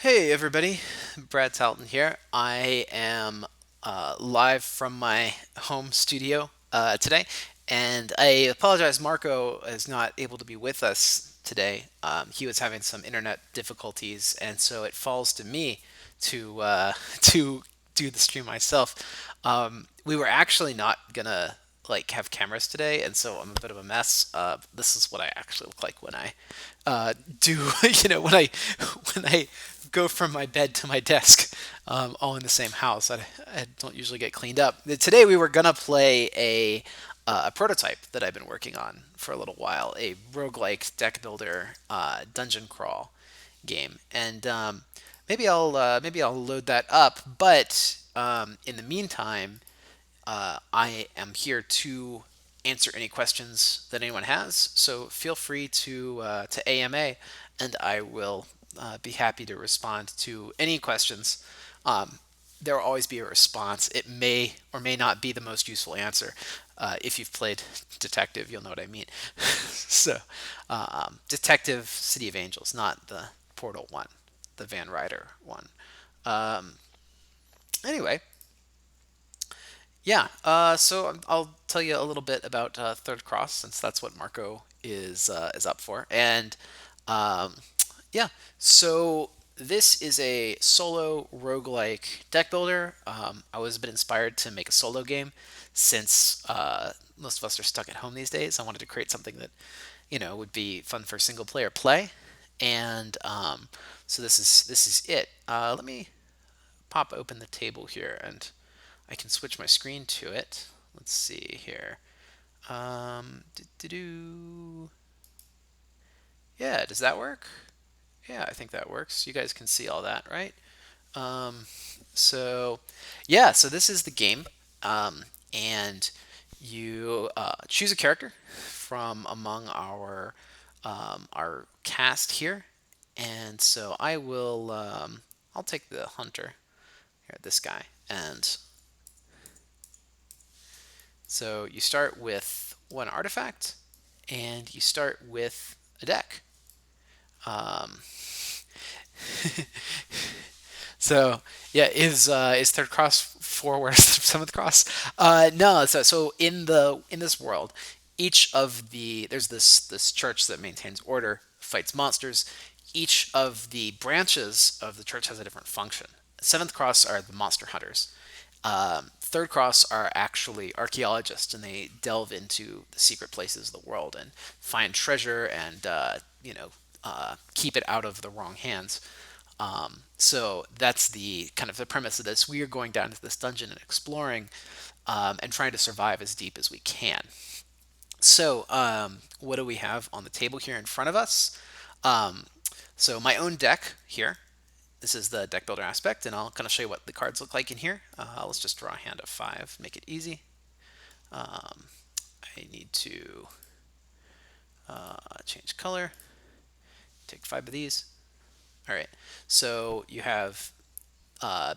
Hey everybody, Brad Talton here. I am live from my home studio today, and I apologize. Marco is not able to be with us today. He was having some internet difficulties, and so it falls to me to to do the stream myself. We were actually not gonna have cameras today, and so I'm a bit of a mess. This is what I actually look like when I do when I go from my bed to my desk, all in the same house. I don't usually get cleaned up. Today we were gonna play a prototype that I've been working on for a little while, a roguelike deck builder dungeon crawl game, and maybe I'll load that up. But in the meantime, I am here to answer any questions that anyone has. So feel free to AMA, and I will be happy to respond to any questions. Um, there will always be a response. It may or may not be the most useful answer. If you've played Detective, you'll know what I mean. So, Detective City of Angels, not the Portal one, the Van Ryder one. Um, anyway, yeah, so I'll tell you a little bit about Third Cross since that's what Marco is up for. And um, yeah, so this is a solo roguelike deck builder. I was a bit inspired to make a solo game since most of us are stuck at home these days. I wanted to create something that would be fun for single player play, and so this is it. Let me pop open the table here and I can switch my screen to it. Let's see here. Do. Yeah, does that work? Yeah, I think that works. You guys can see all that, right? Um, so, yeah, so this is the game. And you choose a character from among our cast here. And so I'll take the hunter here, this guy. And so you start with one artifact, and you start with a deck. Um, so yeah, is third cross forward seventh cross? No. So in this world, each of there's this church that maintains order, fights monsters. Each of the branches of the church has a different function. Seventh cross are the monster hunters. Third cross are actually archaeologists, and they delve into the secret places of the world and find treasure and keep it out of the wrong hands. So that's the kind of the premise of this. We are going down into this dungeon and exploring, and trying to survive as deep as we can. So, what do we have on the table here in front of us? Um, so my own deck here. This is the deck builder aspect, and I'll kind of show you what the cards look like in here. Let's just draw a hand of five, make it easy. Um, I need to change color, take five of these. All right, so you have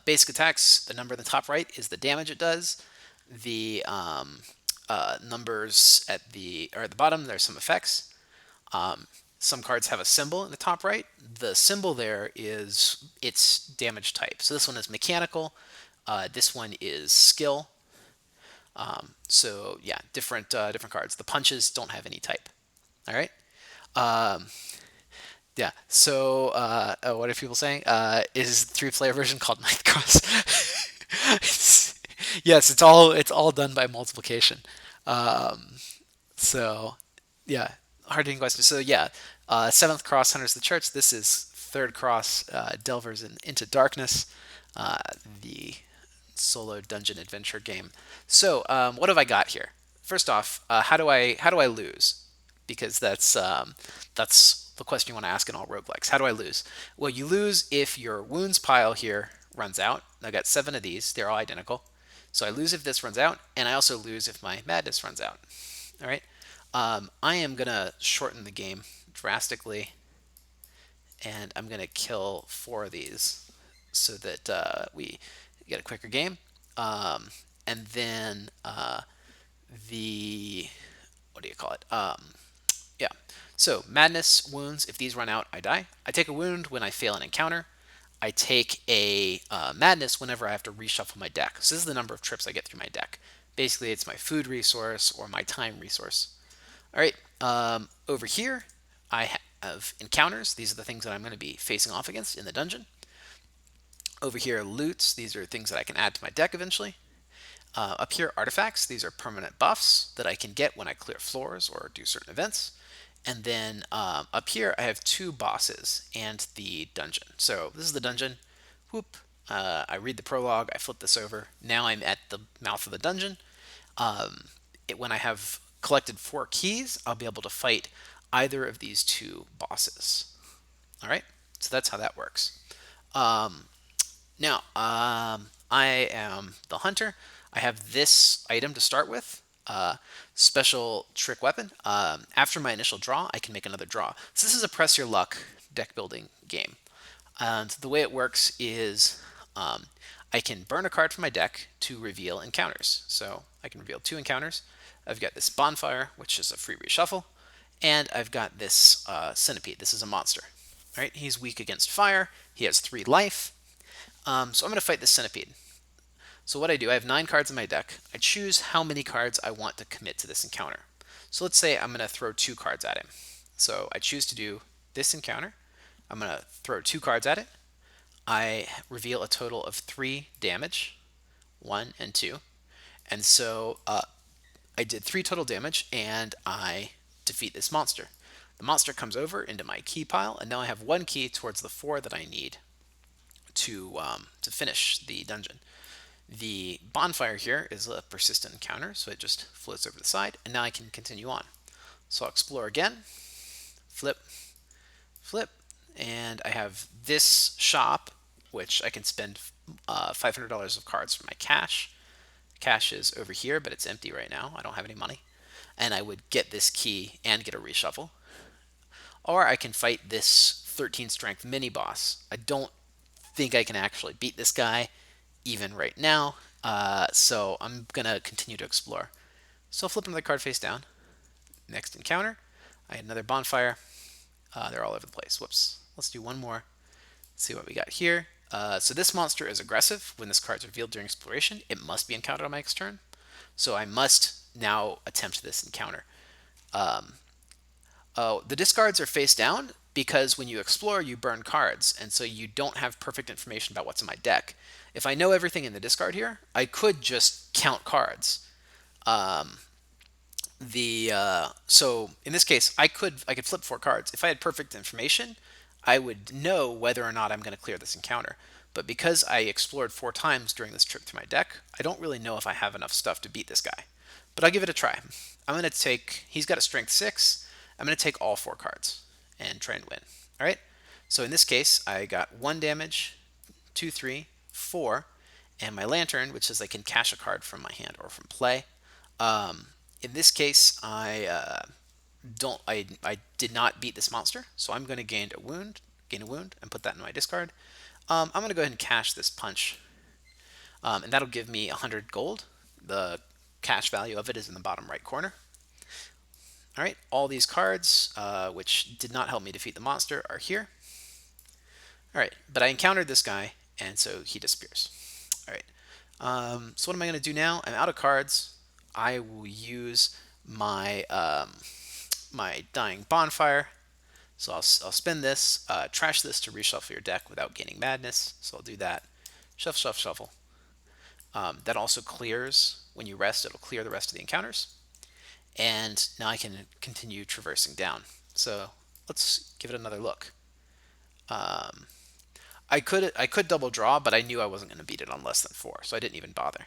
basic attacks. The number in the top right is the damage it does. The numbers at the bottom, there's some effects. Some cards have a symbol in the top right. The symbol there is its damage type. So this one is mechanical. This one is skill. So yeah, different cards. The punches don't have any type. All right. Um, yeah. So what are people saying? Is 3-player version called Ninth Cross? Yes, it's all done by multiplication. Um, so yeah, hard hitting question. So yeah, seventh cross hunters the church. This is third cross delvers into darkness. The solo dungeon adventure game. So what have I got here? First off, how do I lose? Because that's the question you want to ask in all roguelikes. How do I lose? Well, you lose if your wounds pile here runs out. I got 7 of these. They're all identical. So I lose if this runs out, and I also lose if my madness runs out. All right. I am gonna shorten the game drastically, and I'm gonna kill 4 of these so that we get a quicker game. And then the what do you call it? Yeah. So madness wounds. If these run out, I die. I take a wound when I fail an encounter. I take a madness whenever I have to reshuffle my deck. So this is the number of trips I get through my deck. Basically, it's my food resource or my time resource. All right, over here, I have encounters. These are the things that I'm going to be facing off against in the dungeon. Over here, loots. These are things that I can add to my deck eventually. Up here, artifacts. These are permanent buffs that I can get when I clear floors or do certain events. And then up here, I have two bosses and the dungeon. So this is the dungeon. Whoop. I read the prologue. I flip this over. Now I'm at the mouth of the dungeon. When I have collected 4 keys, I'll be able to fight either of these two bosses. All right. So that's how that works. Now, I am the hunter. I have this item to start with. Special trick weapon. After my initial draw, I can make another draw. So this is a press your luck deck building game. And the way it works is I can burn a card from my deck to reveal encounters. So I can reveal 2 encounters. I've got this bonfire, which is a free reshuffle, and I've got this centipede. This is a monster. All right, he's weak against fire. He has 3 life. So I'm going to fight this centipede. So what I do, I have 9 cards in my deck. I choose how many cards I want to commit to this encounter. So let's say I'm going to throw 2 cards at him. So I choose to do this encounter. I'm going to throw 2 cards at it. I reveal a total of 3 damage, 1 and 2. And so I did 3 total damage, and I defeat this monster. The monster comes over into my key pile, and now I have 1 key towards the 4 that I need to finish the dungeon. The bonfire here is a persistent encounter, so it just floats over the side, and now I can continue on. So I'll explore again, flip, flip, and I have this shop, which I can spend $500 of cards for my cash. Cash is over here, but it's empty right now. I don't have any money. And I would get this key and get a reshuffle. Or I can fight this 13 strength mini boss. I don't think I can actually beat this guy even right now, so I'm gonna continue to explore. So I'll flip another card face down. Next encounter, I had another bonfire. They're all over the place. Whoops. Let's do one more. Let's see what we got here. So this monster is aggressive. When this card is revealed during exploration, it must be encountered on my next turn. So I must now attempt this encounter. The discards are face down because when you explore, you burn cards, and so you don't have perfect information about what's in my deck. If I know everything in the discard here, I could just count cards. So in this case, I could flip 4 cards. If I had perfect information, I would know whether or not I'm going to clear this encounter. But because I explored 4 times during this trip through my deck, I don't really know if I have enough stuff to beat this guy. But I'll give it a try. I'm going to take, he's got a strength 6. I'm going to take all 4 cards and try and win. All right. So in this case, I got 1 damage, 2, 3, 4, and my lantern, which says I can cash a card from my hand or from play. In this case, I did not beat this monster, so I'm going to gain a wound, and put that in my discard. I'm going to go ahead and cash this punch, and that'll give me 100 gold. The cash value of it is in the bottom right corner. All right, all these cards, which did not help me defeat the monster, are here. All right, but I encountered this guy, and so he disappears. All right, so what am I going to do now? I'm out of cards. I will use my my dying bonfire. So I'll spend this, trash this to reshuffle your deck without gaining madness. So I'll do that. Shuffle, shuffle, shuffle. That also clears, when you rest, it'll clear the rest of the encounters. And now I can continue traversing down. So let's give it another look. I could double draw, but I knew I wasn't going to beat it on less than 4, so I didn't even bother.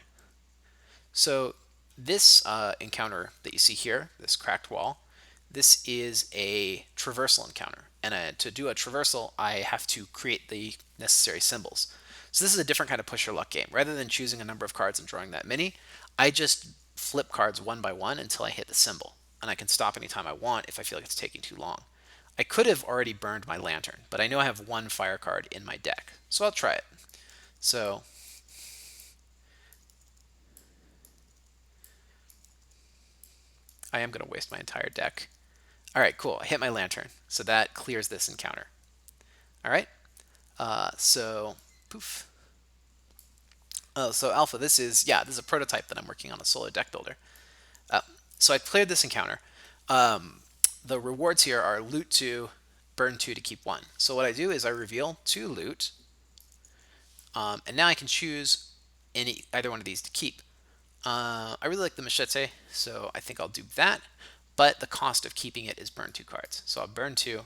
So this encounter that you see here, this cracked wall, this is a traversal encounter. And to do a traversal, I have to create the necessary symbols. So this is a different kind of push your luck game. Rather than choosing a number of cards and drawing that many, I just flip cards one by one until I hit the symbol. And I can stop anytime I want if I feel like it's taking too long. I could have already burned my lantern, but I know I have 1 fire card in my deck. So I'll try it. So I am going to waste my entire deck. All right, cool. I hit my lantern. So that clears this encounter. All right. So poof. Oh, so Alpha, this is a prototype that I'm working on, a solo deck builder. Uh, so I cleared this encounter. Um, the rewards here are loot 2, burn 2 to keep 1. So what I do is I reveal 2 loot, and now I can choose either one of these to keep. I really like the machete, so I think I'll do that. But the cost of keeping it is burn 2 cards. So I'll burn 2,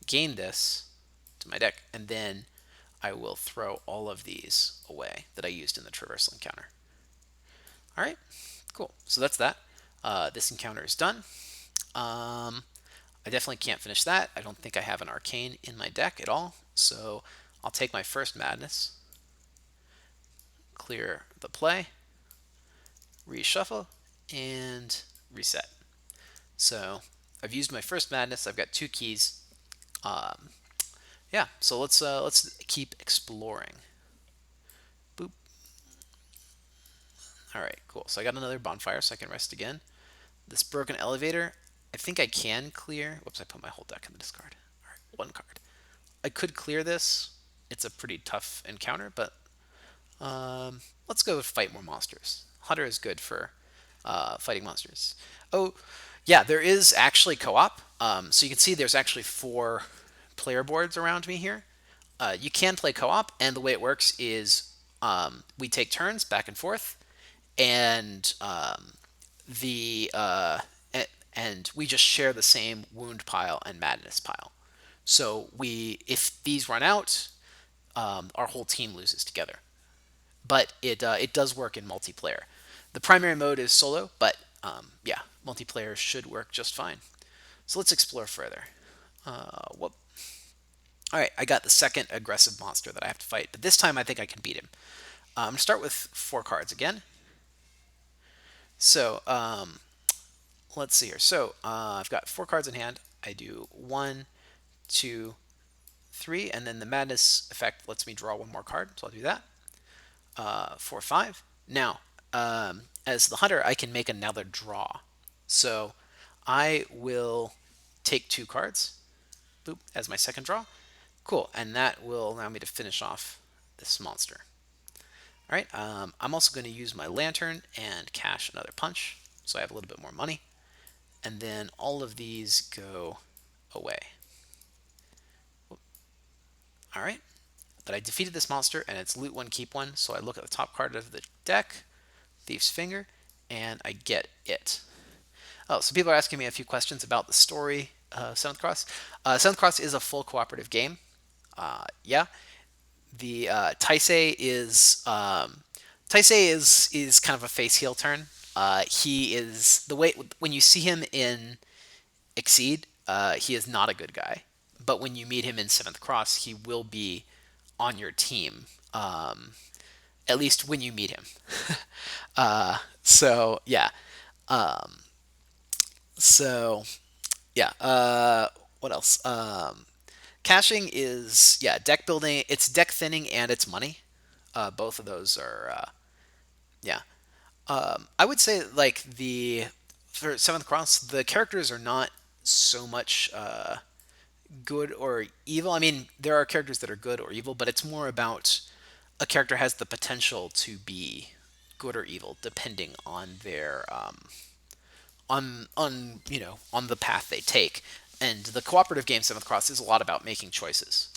gain this to my deck, and then I will throw all of these away that I used in the Traversal Encounter. All right, cool. So that's that. This encounter is done. I definitely can't finish that. I don't think I have an arcane in my deck at all. So I'll take my first madness, clear the play, reshuffle, and reset. So I've used my first madness. I've got 2 keys. Um, yeah, so let's keep exploring. Boop. All right, cool. So I got another bonfire, so I can rest again. This broken elevator, I think I can clear. Whoops, I put my whole deck in the discard. All right, 1 card. I could clear this. It's a pretty tough encounter, but let's go fight more monsters. Hunter is good for fighting monsters. Oh, yeah, there is actually co-op. So you can see there's actually 4 player boards around me here. You can play co-op, and the way it works is we take turns back and forth, and the and we just share the same wound pile and madness pile. So if these run out, our whole team loses together. But it does work in multiplayer. The primary mode is solo, but yeah, multiplayer should work just fine. So let's explore further. Whoop. All right, I got the second aggressive monster that I have to fight, but this time I think I can beat him. I'm gonna start with 4 cards again. So let's see here. So I've got 4 cards in hand. I do 1, 2, 3, and then the madness effect lets me draw 1 more card, so I'll do that. 4, 5. Now, as the hunter, I can make another draw. So I will take 2 cards, boop, as my second draw. Cool, and that will allow me to finish off this monster. All right, I'm also going to use my lantern and cash another punch, so I have a little bit more money. And then all of these go away. All right, but I defeated this monster, and it's loot 1, keep 1, so I look at the top card of the deck, Thief's Finger, and I get it. Oh, so people are asking me a few questions about the story of Seventh Cross. Seventh Cross is a full cooperative game. Yeah, the Taisei is kind of a face heel turn. He is the way when you see him in Exceed, he is not a good guy. But when you meet him in Seventh Cross, he will be on your team. At least when you meet him. So yeah. Um, so yeah. What else? Caching is deck building. It's deck thinning and it's money. Both of those are yeah. I would say like the for Seventh Cross, the characters are not so much good or evil. I mean, there are characters that are good or evil, but it's more about a character has the potential to be good or evil depending on their on the path they take. And the cooperative game Seventh Cross is a lot about making choices.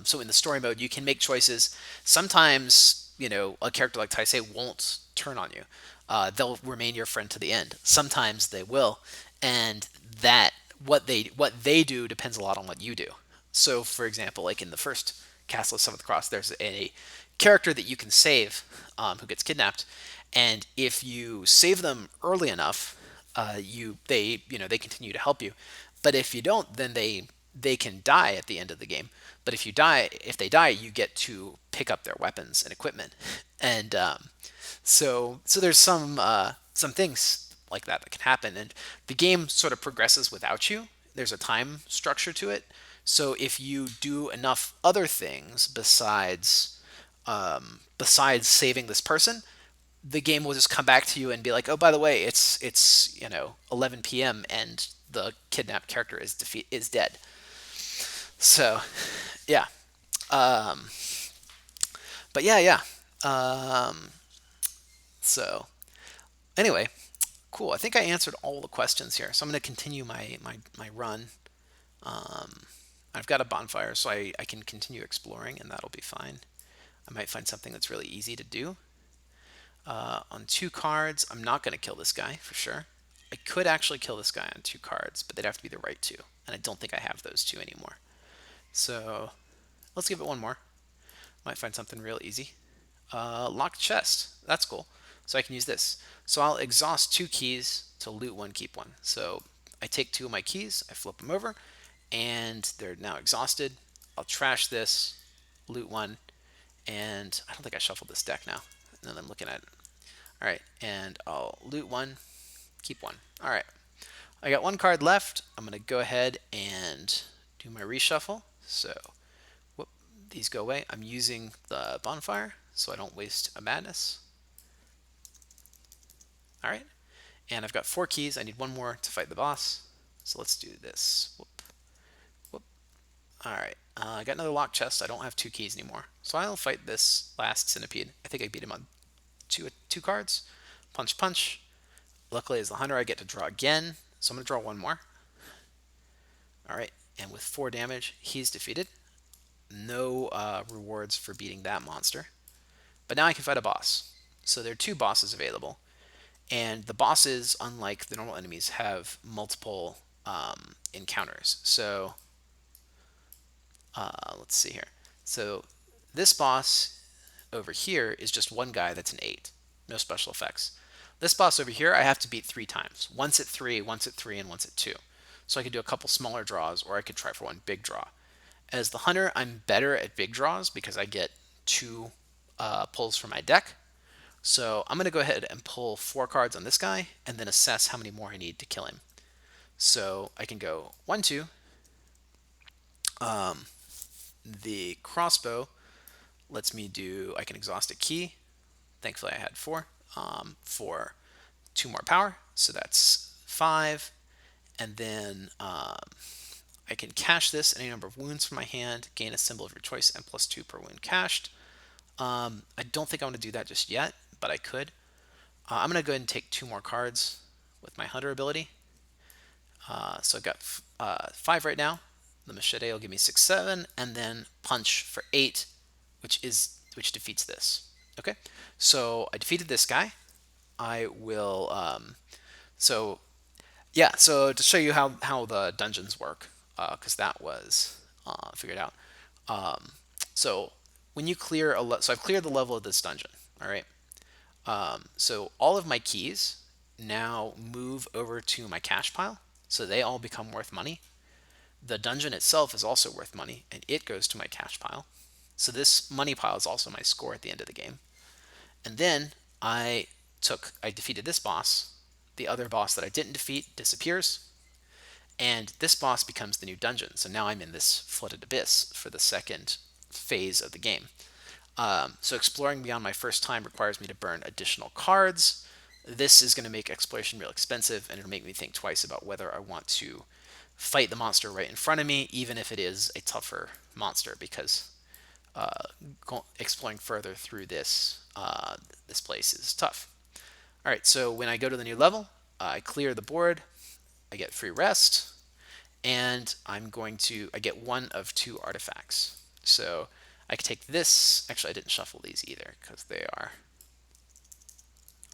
So in the story mode, you can make choices. Sometimes a character like Taisei won't turn on you. They'll remain your friend to the end. Sometimes they will, and that what they do depends a lot on what you do. So, for example, like in the first Castle of Seventh Cross, there's a character that you can save who gets kidnapped, and if you save them early enough, they continue to help you. But if you don't, then they can die at the end of the game. But if they die, you get to pick up their weapons and equipment, and so there's some things like that can happen, and the game sort of progresses without you. There's a time structure to it. So if you do enough other things besides saving this person, the game will just come back to you and be like, oh, by the way, it's 11 p.m. and the kidnapped character is dead. So, yeah. Um, but yeah, yeah. Um, so anyway, cool. I think I answered all the questions here. So I'm going to continue my run. Um, I've got a bonfire, so I can continue exploring, and that'll be fine. I might find something that's really easy to do. On 2 cards, I'm not going to kill this guy for sure. I could actually kill this guy on 2 cards, but they'd have to be the right two. And I don't think I have those two anymore. So let's give it one more. Might find something real easy. Locked chest. That's cool. So I can use this. So I'll exhaust 2 keys to loot one, keep one. So I take 2 of my keys, I flip them over, and they're now exhausted. I'll trash this, loot one, and I don't think I shuffled this deck now. And then I'm looking at it. All right, and I'll loot one, keep one. All right, I got 1 card left. I'm going to go ahead and do my reshuffle. So whoop, these go away. I'm using the bonfire so I don't waste a madness. All right, and I've got 4 keys. I need one more to fight the boss. So let's do this. Whoop, whoop. All right, I got another locked chest. I don't have 2 keys anymore. So I'll fight this last centipede. I think I beat him on two cards. Punch, punch. Luckily, as the hunter, I get to draw again. So I'm going to draw one more. All right, and with 4 damage, he's defeated. No rewards for beating that monster. But now I can fight a boss. So there are 2 bosses available. And the bosses, unlike the normal enemies, have multiple encounters. So let's see here. So this boss over here is just one guy that's an 8. No special effects. This boss over here, I have to beat 3 times. Once at 3, once at 3, and once at 2. So I could do a couple smaller draws, or I could try for one big draw. As the hunter, I'm better at big draws because I get 2 pulls from my deck. So I'm going to go ahead and pull 4 cards on this guy and then assess how many more I need to kill him. So I can go 1, 2. The crossbow lets me do, I can exhaust a key. Thankfully I had 4 for 2 more power. So that's 5. And then I can cash this any number of wounds from my hand, gain a symbol of your choice, and +2 per wound cashed. I don't think I want to do that just yet, but I could. I'm going to go ahead and take 2 more cards with my hunter ability. So I've got 5 right now. The machete will give me 6, 7, and then punch for 8, which defeats this. Okay, so I defeated this guy. I will. So yeah, so to show you how the dungeons work, because that was figured out. So when you clear so I've cleared the level of this dungeon. All right. So all of my keys now move over to my cash pile, so they all become worth money. The dungeon itself is also worth money, and it goes to my cash pile. So this money pile is also my score at the end of the game. And then I defeated this boss. The other boss that I didn't defeat disappears, and this boss becomes the new dungeon. So now I'm in this flooded abyss for the second phase of the game. So exploring beyond my first time requires me to burn additional cards. This is going to make exploration real expensive, and it'll make me think twice about whether I want to fight the monster right in front of me, even if it is a tougher monster, because exploring further through this place is tough. All right, so when I go to the new level, I clear the board, I get free rest, and I get 1 of 2 artifacts. So I could take this. Actually, I didn't shuffle these either because they are.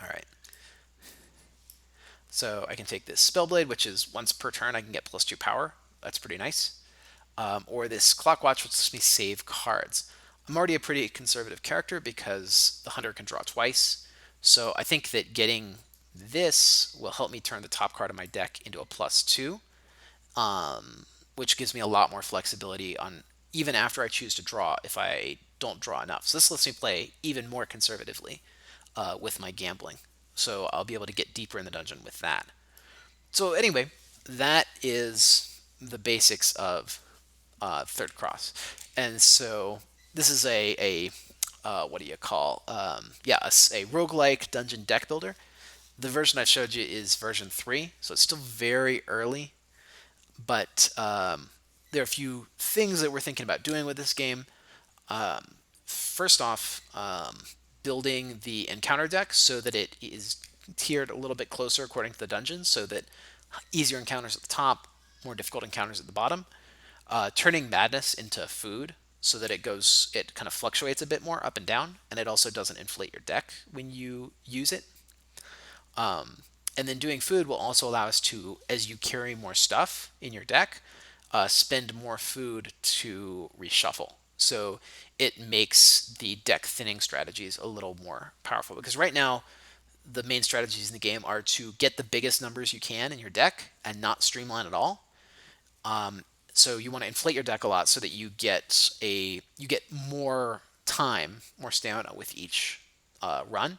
All right. So I can take this Spellblade, which is once per turn I can get +2 power. That's pretty nice. Or this Clockwatch, which lets me save cards. I'm already a pretty conservative character because the hunter can draw twice. So I think that getting this will help me turn the top card of my deck into a +2, which gives me a lot more flexibility on even after I choose to draw if I don't draw enough. So this lets me play even more conservatively with my gambling. So I'll be able to get deeper in the dungeon with that. So anyway, that is the basics of Third Cross. And so this is a what do you call? A roguelike dungeon deck builder. The version I showed you is version 3, so it's still very early. But there are a few things that we're thinking about doing with this game. First off, building the encounter deck so that it is tiered a little bit closer according to the dungeon, so that easier encounters at the top, more difficult encounters at the bottom. Turning madness into food so that it kind of fluctuates a bit more up and down, and it also doesn't inflate your deck when you use it. And then doing food will also allow us to, as you carry more stuff in your deck, spend more food to reshuffle. So it makes the deck thinning strategies a little more powerful, because right now the main strategies in the game are to get the biggest numbers you can in your deck and not streamline at all. So you want to inflate your deck a lot so that you get more time, more stamina with each run.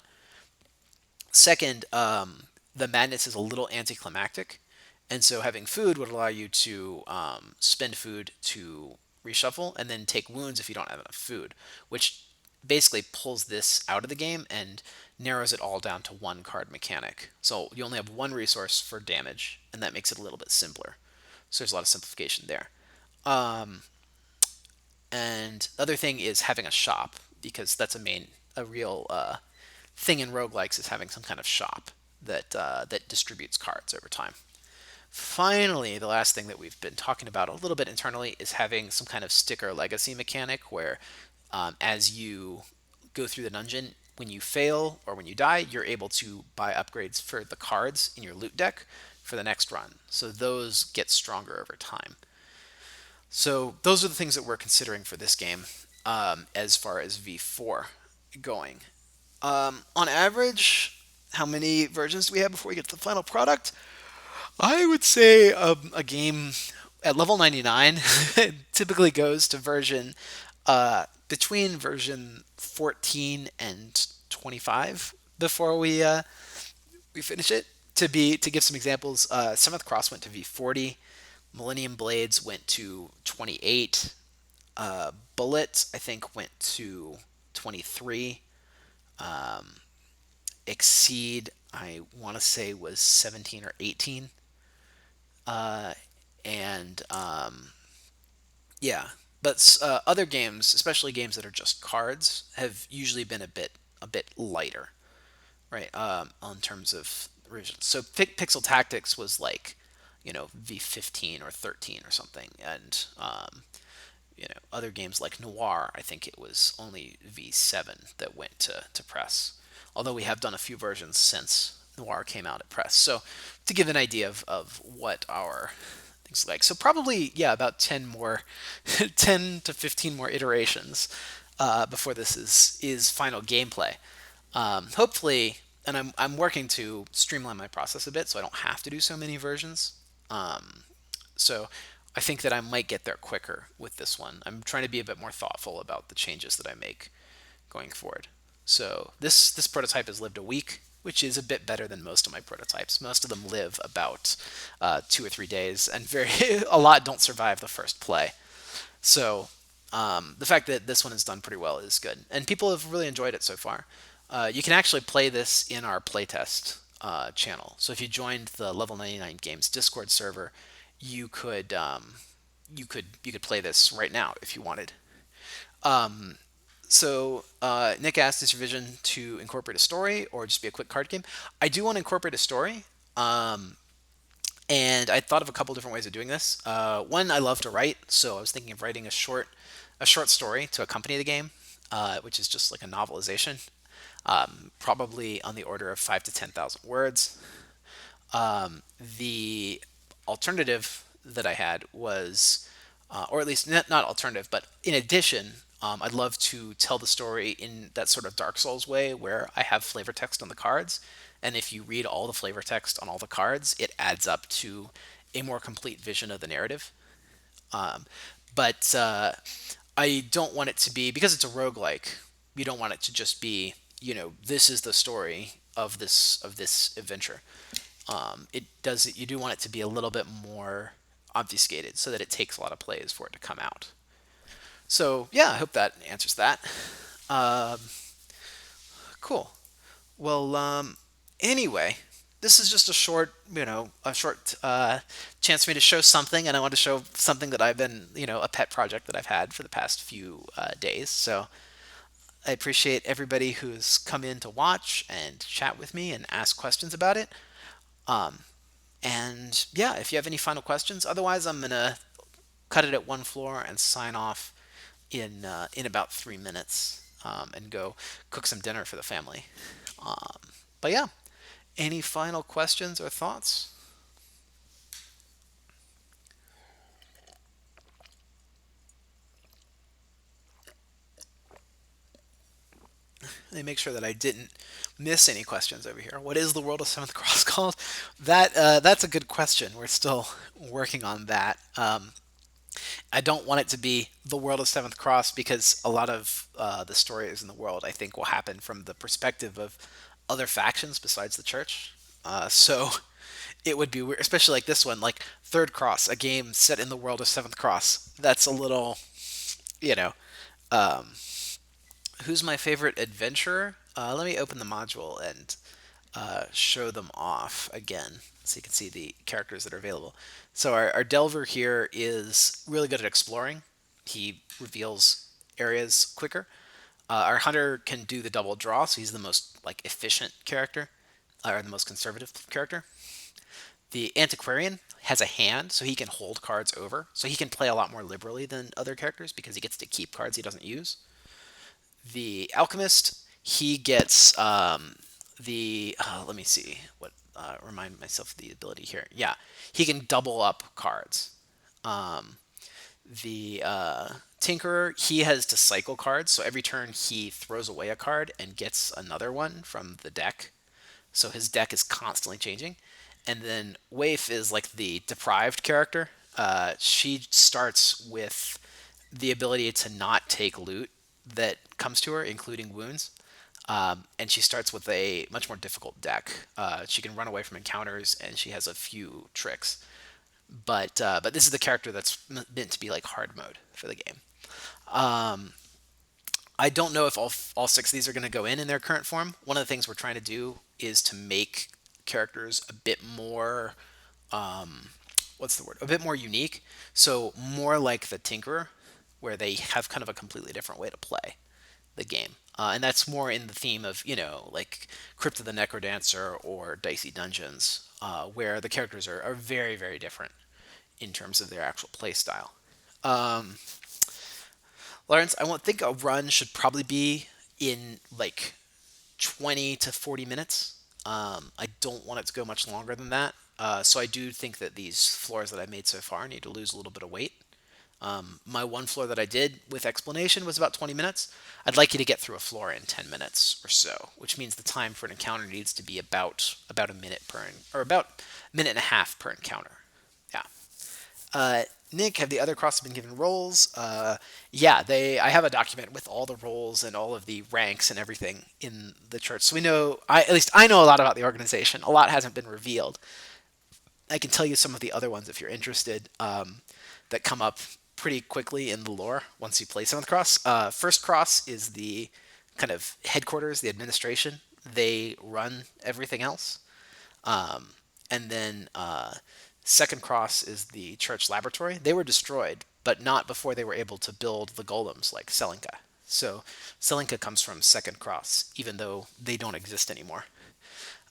Second, the madness is a little anticlimactic, and so having food would allow you to spend food to reshuffle and then take wounds if you don't have enough food, which basically pulls this out of the game and narrows it all down to one card mechanic. So you only have one resource for damage, and that makes it a little bit simpler. So there's a lot of simplification there. And the other thing is having a shop, because that's a real thing in roguelikes, is having some kind of shop that distributes cards over time. Finally, the last thing that we've been talking about a little bit internally is having some kind of sticker legacy mechanic where, as you go through the dungeon, when you fail or when you die, you're able to buy upgrades for the cards in your loot deck for the next run. So those get stronger over time. So those are the things that we're considering for this game, as far as V4 going. On average, how many versions do we have before we get to the final product? I would say a game at level 99 typically goes to between version 14 and 25 before we finish it. To give some examples, Seventh Cross went to V40, Millennium Blades went to 28, Bullet I think went to 23, Exceed I want to say was 17 or 18, and yeah, but other games, especially games that are just cards, have usually been a bit lighter, right? On terms of revisions. So Pixel Tactics was like, V15 or 13 or something, and other games like Noir, I think it was only V7 that went to press. Although we have done a few versions since Noir came out at press. So to give an idea of what our things like. So probably, yeah, about 10 more, 10 to 15 more iterations before this is final gameplay. Hopefully, and I'm working to streamline my process a bit so I don't have to do so many versions. So I think that I might get there quicker with this one. I'm trying to be a bit more thoughtful about the changes that I make going forward. So this prototype has lived a week, which is a bit better than most of my prototypes. Most of them live about 2 or 3 days, and a lot don't survive the first play. So the fact that this one has done pretty well is good, and people have really enjoyed it so far. You can actually play this in our playtest channel. So if you joined the Level 99 Games Discord server, you could you could play this right now if you wanted. So Nick asked, is your vision to incorporate a story or just be a quick card game? I do want to incorporate a story. And I thought of a couple different ways of doing this. One, I love to write, so I was thinking of writing a short story to accompany the game, which is just like a novelization, probably on the order of 5 to 10,000 words. The alternative that I had was, or at least not alternative, but in addition, I'd love to tell the story in that sort of Dark Souls way where I have flavor text on the cards. And if you read all the flavor text on all the cards, it adds up to a more complete vision of the narrative. But I don't want it to be, because it's a roguelike, you don't want it to just be, this is the story of this adventure. You do want it to be a little bit more obfuscated so that it takes a lot of plays for it to come out. So yeah, I hope that answers that. Um, cool. Well, anyway, this is just a short, a short chance for me to show something, and I want to show something that I've been, a pet project that I've had for the past few days. So I appreciate everybody who's come in to watch and chat with me and ask questions about it. Um, and yeah, if you have any final questions, otherwise I'm gonna cut it at one floor and sign off in about 3 minutes, and go cook some dinner for the family. Um, but yeah, any final questions or thoughts? Let me make sure that I didn't miss any questions over here. What is the world of Seventh Cross called? That's a good question. We're still working on that. I don't want it to be the world of Seventh Cross because a lot of the stories in the world I think will happen from the perspective of other factions besides the church. So it would be weird, especially like this one, like Third Cross, a game set in the world of Seventh Cross. That's a little, you know, um, who's my favorite adventurer? Let me open the module and show them off again so you can see the characters that are available. So our Delver here is really good at exploring. He reveals areas quicker. Our Hunter can do the double draw, so he's the most like efficient character, or the most conservative character. The Antiquarian has a hand, so he can hold cards over. So he can play a lot more liberally than other characters because he gets to keep cards he doesn't use. The Alchemist, he gets the let me see what remind myself of the ability here. Yeah, he can double up cards. Um, the Tinkerer, he has to cycle cards, so every turn he throws away a card and gets another one from the deck. So his deck is constantly changing. And then Waif is like the deprived character. She starts with the ability to not take loot that comes to her, including wounds. And she starts with a much more difficult deck. She can run away from encounters, and she has a few tricks. But this is the character that's meant to be like hard mode for the game. Um, I don't know if all six of these are going to go in their current form. One of the things we're trying to do is to make characters a bit more, what's the word? A bit more unique. So more like the Tinkerer, where they have kind of a completely different way to play the game. And that's more in the theme of, like Crypt of the Necrodancer or Dicey Dungeons, where the characters are very, very different in terms of their actual play style. Um, Lawrence, I won't think a run should probably be in like 20 to 40 minutes. I don't want it to go much longer than that. So I do think that these floors that I made so far need to lose a little bit of weight. My one floor that I did with explanation was about 20 minutes. I'd like you to get through a floor in 10 minutes or so, which means the time for an encounter needs to be about a minute or about a minute and a half per encounter. Yeah. Nick, have the other crosses been given roles? Yeah, they. I have a document with all the roles and all of the ranks and everything in the church, so we know. At least I know a lot about the organization. A lot hasn't been revealed. I can tell you some of the other ones if you're interested, that come up pretty quickly in the lore once you play Seventh Cross. First Cross is the kind of headquarters, the administration. They run everything else. Um, and then Second Cross is the church laboratory. They were destroyed, but not before they were able to build the golems like Selenka. So Selenka comes from Second Cross, even though they don't exist anymore.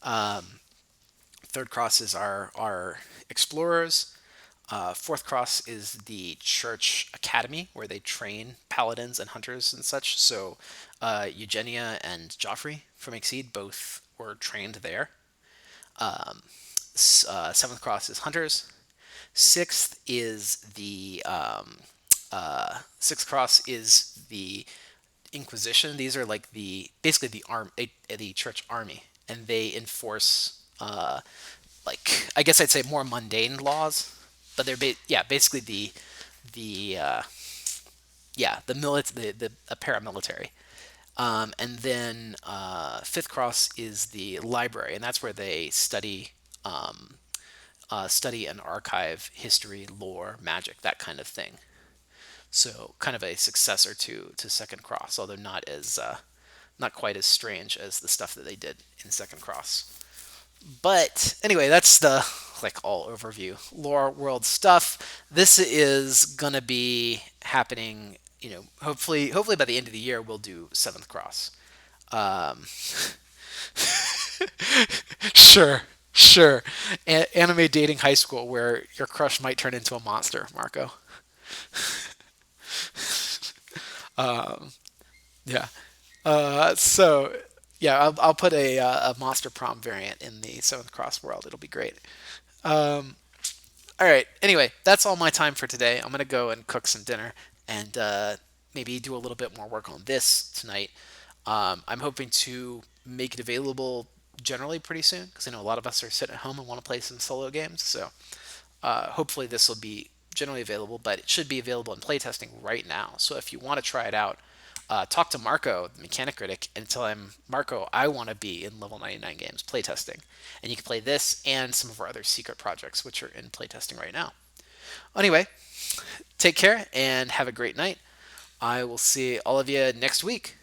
Um, Third Cross is our explorers. Fourth Cross is the church academy where they train paladins and hunters and such. So Eugenia and Joffrey from Exceed both were trained there. Um, Seventh Cross is hunters. Sixth Cross is the Inquisition. These are like the basically the church army, and they enforce like I guess I'd say more mundane laws, but they're basically the yeah the the paramilitary. And then Fifth Cross is the library, and that's where they study and archive history, lore, magic, that kind of thing. So kind of a successor to Second Cross, although not quite as strange as the stuff that they did in Second Cross. But anyway, that's the like all overview lore world stuff. This is gonna be happening. Hopefully by the end of the year we'll do Seventh Cross. Um, sure, sure. Anime dating high school where your crush might turn into a monster, Marco. Yeah. So yeah, I'll put a monster prom variant in the Seventh Cross world. It'll be great. All right. Anyway, that's all my time for today. I'm gonna go and cook some dinner and maybe do a little bit more work on this tonight. I'm hoping to make it available generally pretty soon because I know a lot of us are sitting at home and want to play some solo games. So hopefully this will be generally available, but it should be available in playtesting right now. So if you want to try it out, talk to Marco, the mechanic critic, and tell him, Marco, I want to be in level 99 games playtesting. And you can play this and some of our other secret projects, which are in playtesting right now. Anyway, take care and have a great night. I will see all of you next week.